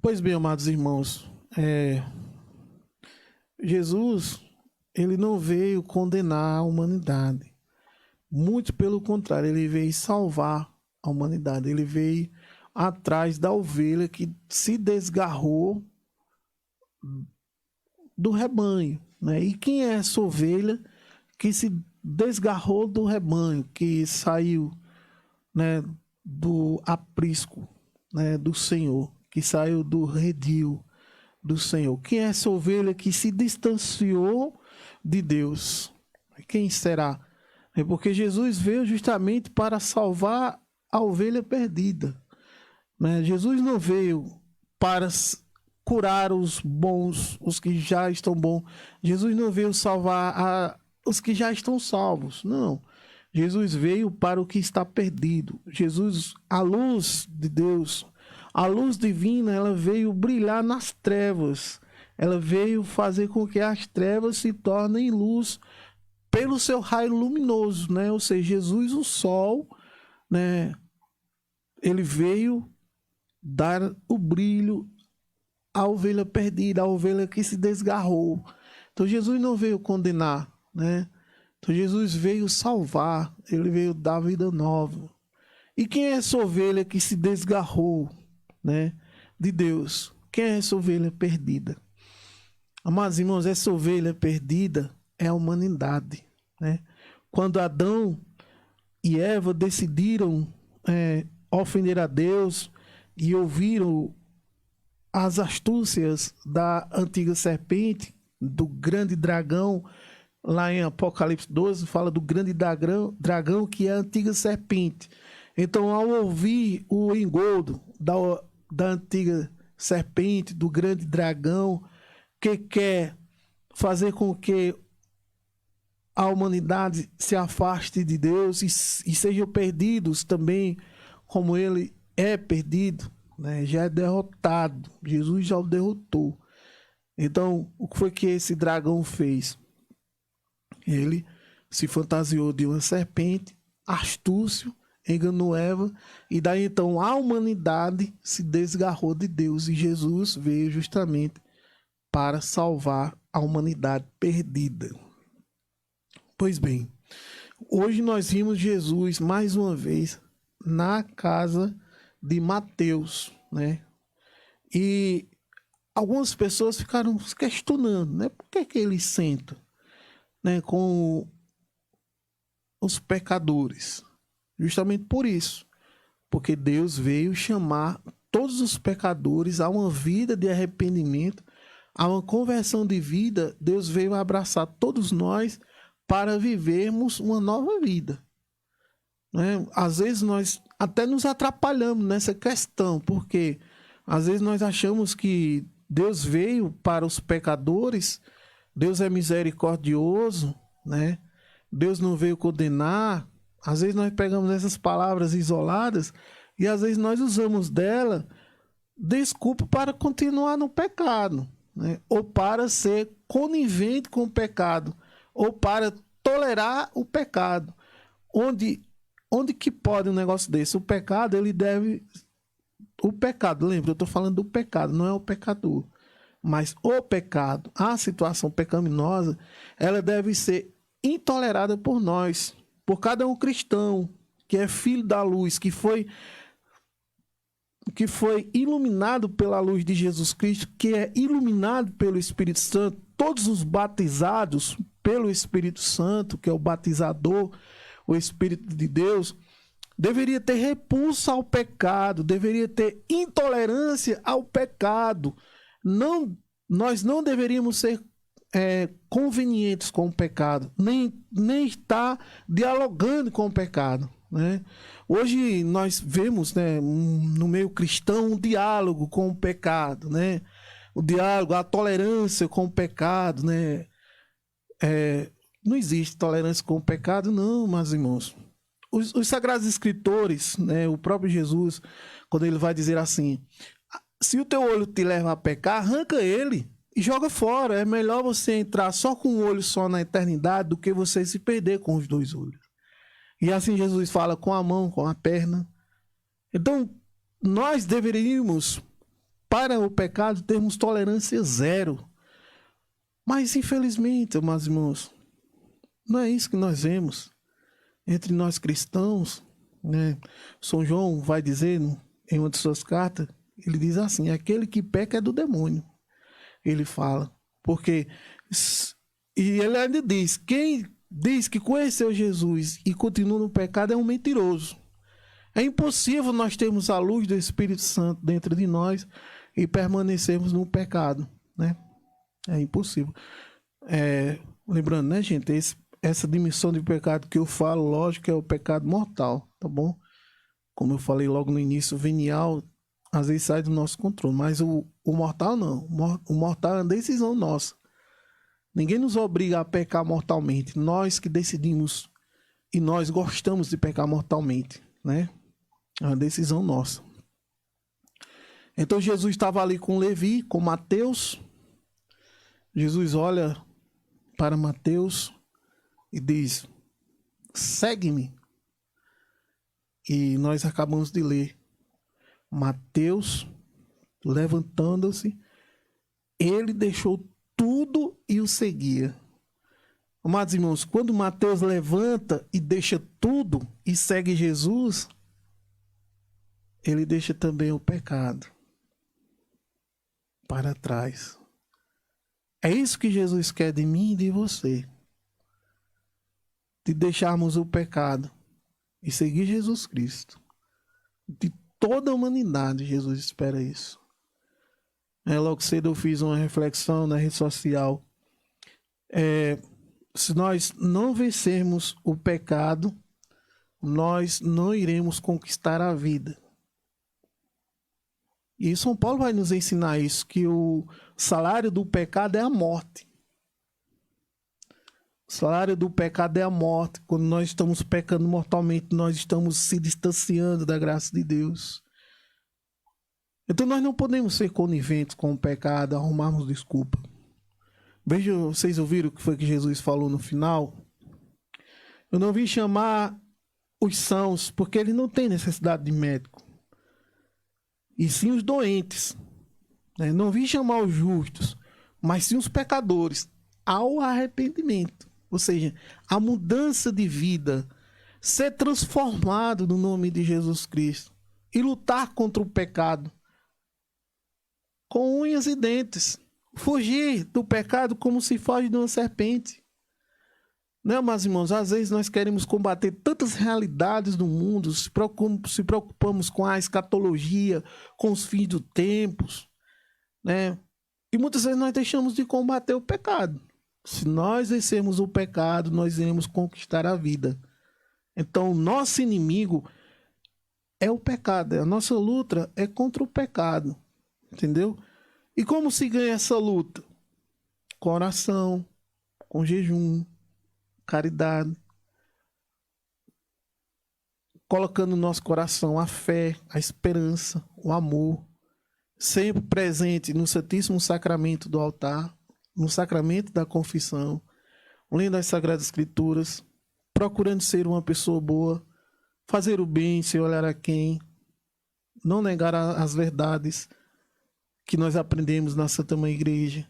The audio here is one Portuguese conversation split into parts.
Pois bem, amados irmãos, Jesus, ele não veio condenar a humanidade. Muito pelo contrário, ele veio salvar a humanidade. Ele veio atrás da ovelha que se desgarrou do rebanho, né? E quem é essa ovelha que se desgarrou do rebanho, que saiu, né, do aprisco, né, do Senhor, que saiu do redil do Senhor? Quem é essa ovelha que se distanciou de Deus? Quem será? É porque Jesus veio justamente para salvar a ovelha perdida, né? Jesus não veio para curar os bons, os que já estão bons. Jesus não veio salvar os que já estão salvos. Não. Jesus veio para o que está perdido. Jesus, a luz de Deus, a luz divina, ela veio brilhar nas trevas. Ela veio fazer com que as trevas se tornem luz pelo seu raio luminoso, né? Ou seja, Jesus, o sol, né? Ele veio dar o brilho à ovelha perdida, à ovelha que se desgarrou. Então Jesus não veio condenar, né? Então Jesus veio salvar, ele veio dar vida nova. E quem é essa ovelha que se desgarrou, né, de Deus? Quem é essa ovelha perdida? Amados irmãos, essa ovelha perdida é a humanidade, né? Quando Adão e Eva decidiram ofender a Deus e ouviram as astúcias da antiga serpente, do grande dragão, lá em Apocalipse 12, fala do grande dragão que é a antiga serpente. Então, ao ouvir o engodo da antiga serpente, do grande dragão, que quer fazer com que a humanidade se afaste de Deus e sejam perdidos também, como ele é perdido, né? Já é derrotado. Jesus já o derrotou. Então, o que foi que esse dragão fez? Ele se fantasiou de uma serpente, astúcio, enganou Eva, e daí então a humanidade se desgarrou de Deus, e Jesus veio justamente para salvar a humanidade perdida. Pois bem, hoje nós vimos Jesus mais uma vez na casa de Mateus, né? E algumas pessoas ficaram se questionando, né? Por que ele senta, né, com os pecadores? Justamente por isso, porque Deus veio chamar todos os pecadores a uma vida de arrependimento, a uma conversão de vida. Deus veio abraçar todos nós para vivermos uma nova vida, né? Às vezes nós até nos atrapalhamos nessa questão, porque às vezes nós achamos que Deus veio para os pecadores, Deus é misericordioso, né? Deus não veio condenar. Às vezes nós pegamos essas palavras isoladas e às vezes nós usamos dela desculpa para continuar no pecado, né? Ou para ser conivente com o pecado, ou para tolerar o pecado. Onde que pode um negócio desse? O pecado, ele deve... O pecado, lembra, eu estou falando do pecado, não é o pecador. Mas o pecado, a situação pecaminosa, ela deve ser intolerada por nós, por cada um cristão que é filho da luz, que foi iluminado pela luz de Jesus Cristo, que é iluminado pelo Espírito Santo. Todos os batizados pelo Espírito Santo, que é o batizador, o Espírito de Deus, deveria ter repulsa ao pecado, deveria ter intolerância ao pecado. Nós não deveríamos ser convenientes com o pecado, nem estar dialogando com o pecado, né? Hoje nós vemos, né, no meio cristão, um diálogo com o pecado, né? O diálogo, a tolerância com o pecado, né? Não existe tolerância com o pecado, não, meus irmãos. Os sagrados escritores, né, o próprio Jesus, quando ele vai dizer assim: se o teu olho te leva a pecar, arranca ele e joga fora. É melhor você entrar só com um olho só na eternidade do que você se perder com os dois olhos. E assim Jesus fala com a mão, com a perna. Então, nós deveríamos para o pecado temos tolerância zero. Mas, infelizmente, meus irmãos, não é isso que nós vemos entre nós cristãos, né? São João vai dizer em uma de suas cartas, ele diz assim: aquele que peca é do demônio. Ele fala, porque, e ele ainda diz, quem diz que conheceu Jesus e continua no pecado é um mentiroso. É impossível nós termos a luz do Espírito Santo dentro de nós e permanecermos no pecado, né? É impossível. Lembrando, né, gente, essa dimensão de pecado que eu falo, lógico, é o pecado mortal, tá bom? Como eu falei logo no início, o venial às vezes sai do nosso controle, mas o mortal não. O mortal é uma decisão nossa. Ninguém nos obriga a pecar mortalmente. Nós que decidimos e nós gostamos de pecar mortalmente, né? É uma decisão nossa. Então Jesus estava ali com Levi, com Mateus. Jesus olha para Mateus e diz: segue-me. E nós acabamos de ler. Mateus, levantando-se, ele deixou tudo e o seguia. Amados irmãos, quando Mateus levanta e deixa tudo e segue Jesus, ele deixa também o pecado para trás. É isso que Jesus quer de mim e de você. De deixarmos o pecado e seguir Jesus Cristo. De toda a humanidade, Jesus espera isso. Logo cedo eu fiz uma reflexão na rede social. Se nós não vencermos o pecado, nós não iremos conquistar a vida. E São Paulo vai nos ensinar isso, que o salário do pecado é a morte. O salário do pecado é a morte. Quando nós estamos pecando mortalmente, nós estamos se distanciando da graça de Deus. Então nós não podemos ser coniventes com o pecado, arrumarmos desculpa. Veja, vocês ouviram o que foi que Jesus falou no final? Eu não vim chamar os sãos, porque eles não têm necessidade de médico. E sim os doentes. Não vim chamar os justos, mas sim os pecadores ao arrependimento. Ou seja, a mudança de vida, ser transformado no nome de Jesus Cristo e lutar contra o pecado com unhas e dentes. Fugir do pecado como se foge de uma serpente. Né, meus irmãos? Às vezes nós queremos combater tantas realidades do mundo, se preocupamos com a escatologia, com os fins dos tempos, né? E muitas vezes nós deixamos de combater o pecado. Se nós vencermos o pecado, nós iremos conquistar a vida. Então, o nosso inimigo é o pecado. A nossa luta é contra o pecado. Entendeu? E como se ganha essa luta? Com oração, com jejum, caridade, colocando no nosso coração a fé, a esperança, o amor, sempre presente no Santíssimo Sacramento do altar, no sacramento da confissão, lendo as Sagradas Escrituras, procurando ser uma pessoa boa, fazer o bem sem olhar a quem, não negar as verdades que nós aprendemos na Santa Mãe Igreja,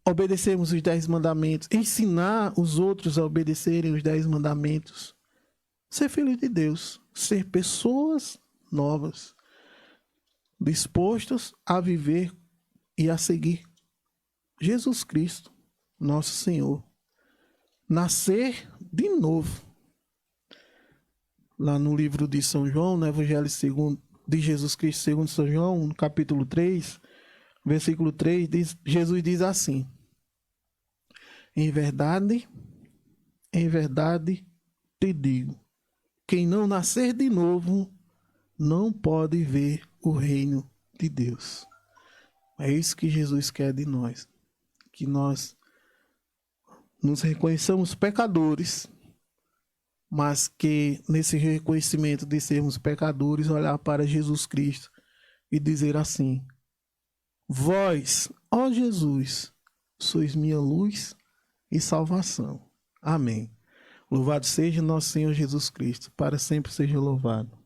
obedecermos os 10 mandamentos, ensinar os outros a obedecerem os 10 mandamentos, ser filho de Deus, ser pessoas novas, dispostas a viver e a seguir Jesus Cristo, nosso Senhor. Nascer de novo. Lá no livro de São João, no Evangelho de Jesus Cristo segundo São João, no capítulo 3, versículo 3, Jesus diz assim: em verdade te digo, quem não nascer de novo não pode ver o reino de Deus. É isso que Jesus quer de nós, que nós nos reconheçamos pecadores, mas que nesse reconhecimento de sermos pecadores, olhar para Jesus Cristo e dizer assim: vós, ó Jesus, sois minha luz e salvação. Amém. Louvado seja nosso Senhor Jesus Cristo, para sempre seja louvado.